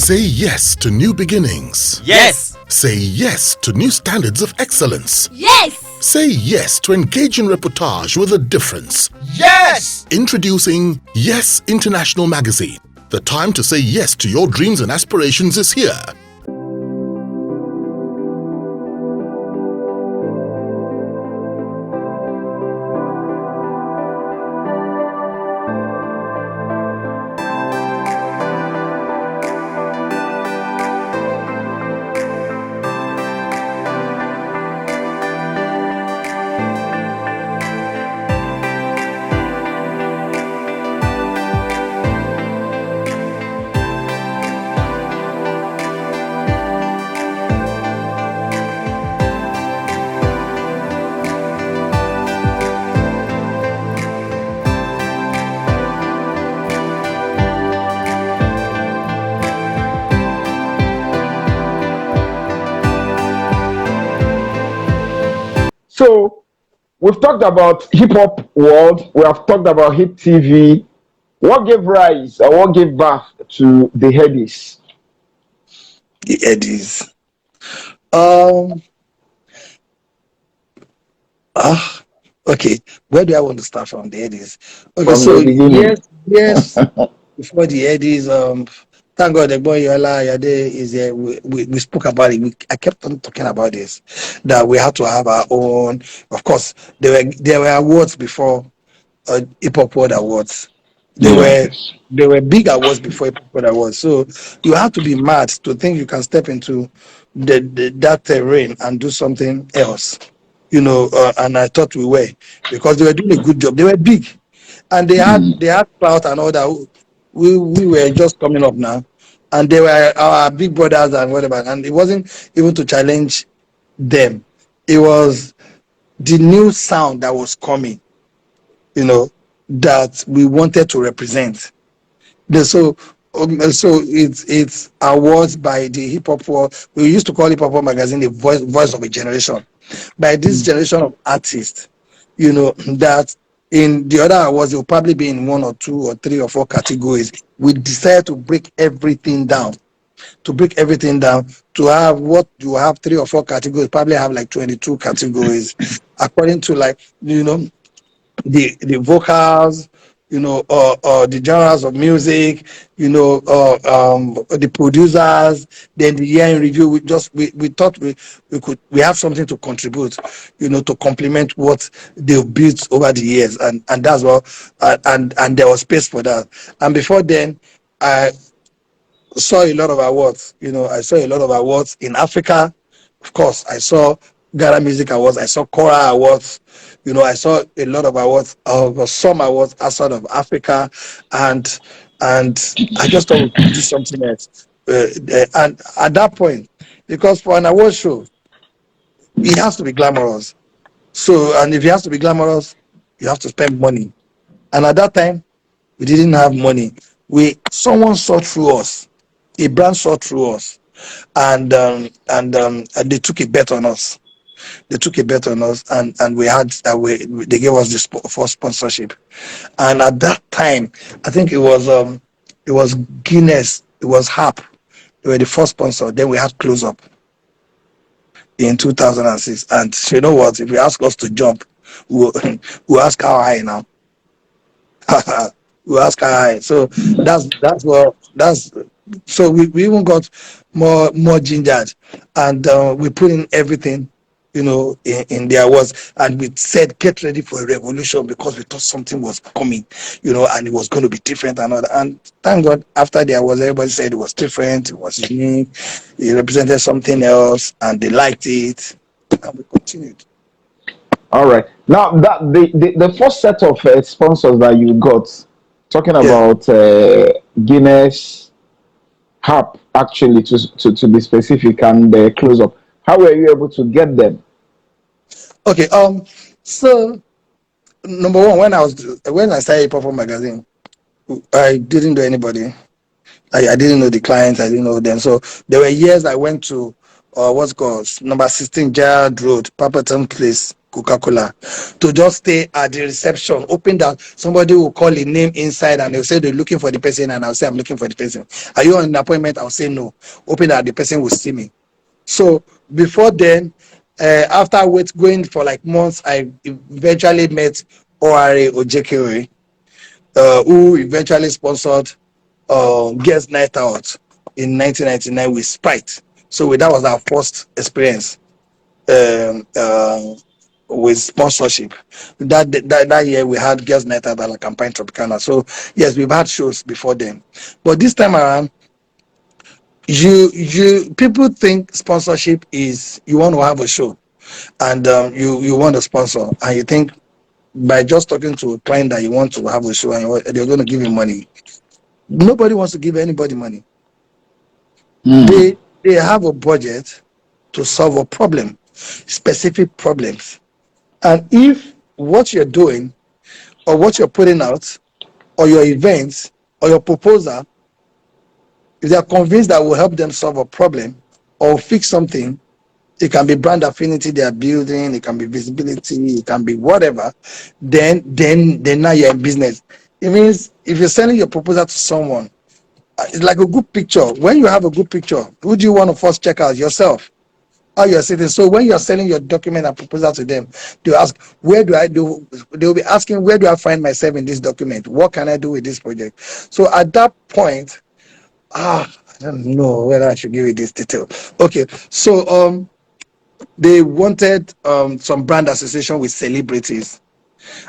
Say yes to new beginnings. Yes. Say yes to new standards of excellence. Yes. Say yes to engaging reportage with a difference. Yes. Introducing Yes International Magazine. The time to say yes to your dreams and aspirations is here. So we've talked about hip hop world. We have talked about hip TV. What gave rise or what gave birth to the Headies? The Headies. Okay. Where do I want to start from? The Headies. Okay, From so the beginning. yes, before the Headies, thank God the boy Yola Yade is here. We spoke about it. I kept on talking about this, that we had to have our own. Of course, there were awards before Hip Hop World Awards. There were big awards before Hip Hop World Awards. So you have to be mad to think you can step into that terrain and do something else. And I thought we were, because they were doing a good job. They were big, and they had clout and all that. We were just coming up now, and they were our big brothers and whatever. And it wasn't even to challenge them. It was the new sound that was coming, that we wanted to represent. So it's awards by the hip hop world. We used to call Hip Hop magazine the voice of a generation. By this generation of artists, that in the other awards will probably be in 1 or 2 or 3 or 4 categories. We decided to break everything down. To have what you have 3 or 4 categories, probably have like 22 categories, according to the vocals, the genres of music, the producers, then the year in review. We thought we have something to contribute, to complement what they've built over the years, and that's what, and there was space for that. And before then, I saw a lot of awards. I saw a lot of awards in Africa. Of course, I saw Ghana Music Awards. I saw Kora Awards. I saw a lot of awards, some awards outside of Africa, and I just thought we could do something else. And at that point, because for an award show, it has to be glamorous. So, and if it has to be glamorous, you have to spend money. And at that time, we didn't have money. Someone saw through us. A brand saw through us, and they took a bet on us. And we had they gave us this for sponsorship. And at that time, I think it was Guinness, it was HAP. They were the first sponsor. Then we had Close Up in 2006. And you know what? If you ask us to jump, we'll ask how high now. We'll ask how high. So so we even got more gingered, and we put in everything, in the awards, and we said, get ready for a revolution, because we thought something was coming, and it was going to be different and all that. And thank God, after the awards, everybody said it was different, it was unique, it represented something else, and they liked it, and we continued. All right. Now that the first set of sponsors that you got, talking about Guinness, HAP, actually, to be specific, and Close Up, how were you able to get them? Okay. So number one, when I started Hip Hop magazine, I didn't know anybody. I didn't know the clients. I didn't know them. So there were years I went to what's called number 16 Gerard Road, Paperton Place, Coca-Cola, to just stay at the reception, hoping that somebody will call a name inside and they'll say they're looking for the person, and I'll say I'm looking for the person. Are you on an appointment? I'll say no, hoping that the person will see me. So before then, after going for like months, I eventually met ORA Ojekere, who eventually sponsored Girls Night Out in 1999 with Sprite. So that was our first experience with sponsorship. That year we had Girls Night Out at La Campagne Tropicana. So yes, we've had shows before then, but this time around, people think sponsorship is you want to have a show and you want to sponsor, and you think by just talking to a client that you want to have a show and they're going to give you money. Nobody wants to give anybody money. They have a budget to solve a problem, specific problems. And if what you're doing or what you're putting out or your events or your proposal, if they're convinced that will help them solve a problem or fix something, it can be brand affinity they are building, it can be visibility, it can be whatever, then now you're in business. It means if you're selling your proposal to someone, it's like a good picture. When you have a good picture, who do you want to first check out? Yourself. How you're sitting. So when you're selling your document and proposal to them, they'll ask, where do I do? They'll be asking, where do I find myself in this document? What can I do with this project? So at that point, I don't know whether I should give you this detail. Okay, so they wanted some brand association with celebrities,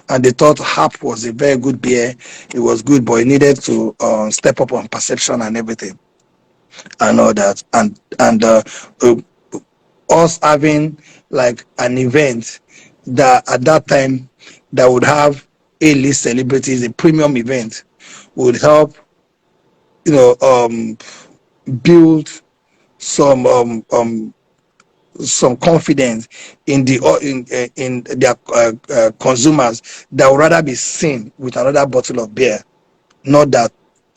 and they thought Hap was a very good beer. It was good, but it needed to step up on perception and everything and all that. And us having like an event that at that time that would have A-list celebrities, a premium event, would help, build some confidence in their consumers that would rather be seen with another bottle of beer. Not that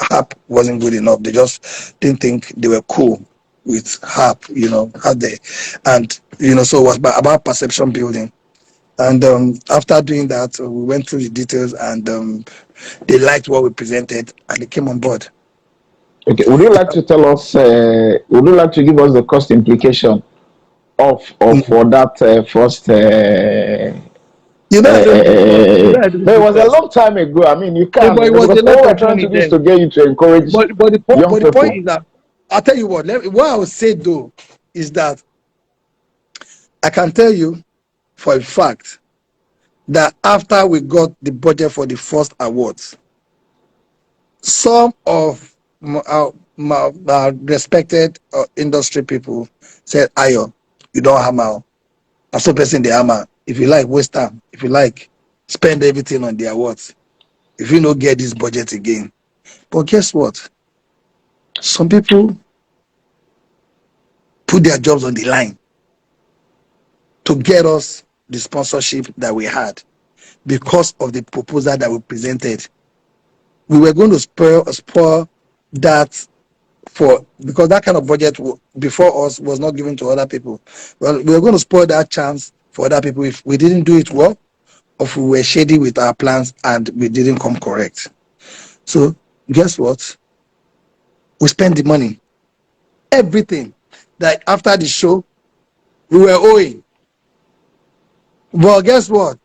Hap wasn't good enough. They just didn't think they were cool with Hap, out there. And, so it was about perception building. And after doing that, we went through the details, and they liked what we presented, and they came on board. Okay, would you like to tell us, would you like to give us the cost implication of for that first? I it was a long time ago. I mean, you can't. But it was because a lot what we're of trying money to do is then. to get you to encourage But the young point is that, I'll tell you what I would say though is that I can tell you for a fact that after we got the budget for the first awards, some of my respected industry people said, Ayo, you don't hammer. I'm so person the hammer. If you like, waste time. If you like, spend everything on the awards. If you don't get this budget again. But guess what? Some people put their jobs on the line to get us the sponsorship that we had because of the proposal that we presented. We were going to spoil that because that kind of budget before us was not given to other people. Well, we were going to spoil that chance for other people if we didn't do it well, or if we were shady with our plans and we didn't come correct. So guess what? We spent the money. Everything that after the show, we were owing. Well, guess what?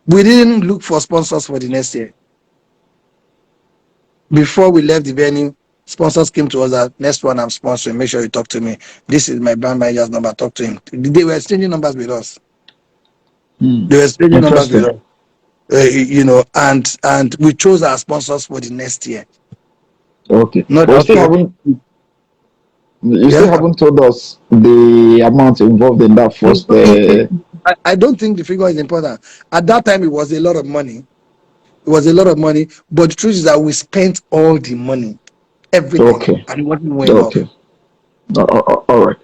We didn't look for sponsors for the next year. Before we left the venue, sponsors came to us that next one I'm sponsoring, make sure you talk to me. This is my brand manager's number, talk to him. They were exchanging numbers with us. They were exchanging numbers with us. And we chose our sponsors for the next year. Okay. Not but okay. You still haven't told us the amount involved in that first. I don't think the figure is important. At that time, it was a lot of money. It was a lot of money, but the truth is that we spent all the money, everything, Okay. and it wasn't way enough. All right.